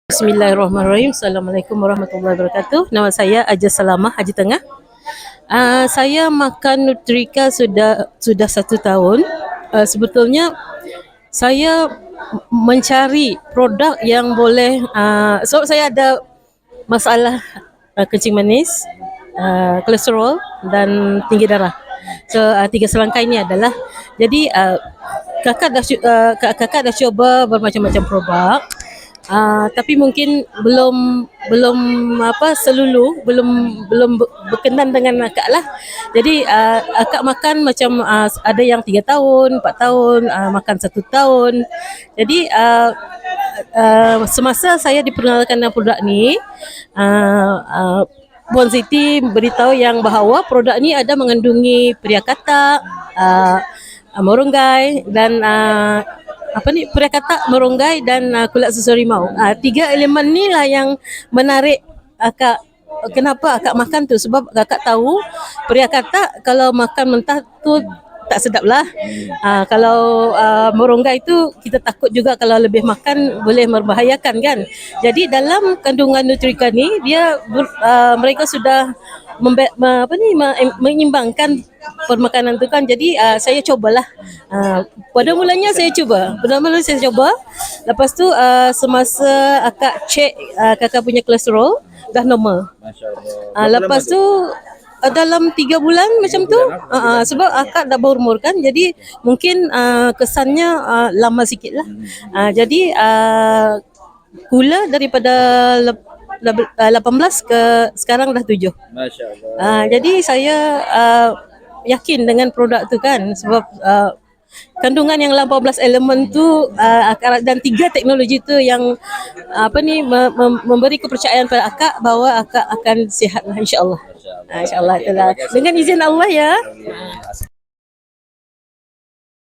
Bismillahirrahmanirrahim. Assalamualaikum warahmatullahi wabarakatuh. Nama saya Aja Salamah Haji Tengah. Saya makan Nutrika sudah 1 tahun. Sebetulnya saya mencari produk yang boleh sebab saya ada masalah kencing manis, kolesterol dan tinggi darah. So 3 selangkah ini adalah jadi kakak dah cuba bermacam-macam produk. Tapi mungkin belum belum berkenan dengan akak lah. Jadi akak makan macam ada yang 3 tahun, 4 tahun, makan 1 tahun. Jadi semasa saya diperkenalkan dengan produk ni, Puan Siti beritahu yang bahawa produk ni ada mengandungi Pria Katak, Moronggai dan Pria Katak, Moronggai dan kulat susu harimau. 3 elemen ni lah yang menarik akak. Kenapa akak makan tu? Sebab akak tahu Pria Katak kalau makan mentah tu tak sedap lah. Kalau Moronggai tu kita takut juga kalau lebih makan boleh membahayakan kan. Jadi dalam kandungan Nutrika ni dia mereka sudah menyimbangkan permakanan tu kan. Jadi saya cobalah. Pada mulanya saya cuba. Lepas tu semasa akak cek kakak punya kolesterol dah normal. Lepas tu dalam 3 bulan macam tu, sebab akak dah berumur kan, jadi mungkin kesannya lama sikit lah. Jadi gula daripada 18 ke sekarang dah 7. Masya Allah. Jadi saya yakin dengan produk tu kan, sebab kandungan yang 18 elemen tu dan 3 teknologi tu yang memberi kepercayaan pada akak bahawa akak akan sihat lah, insya-Allah. InsyaAllah itulah. Dengan izin Allah ya.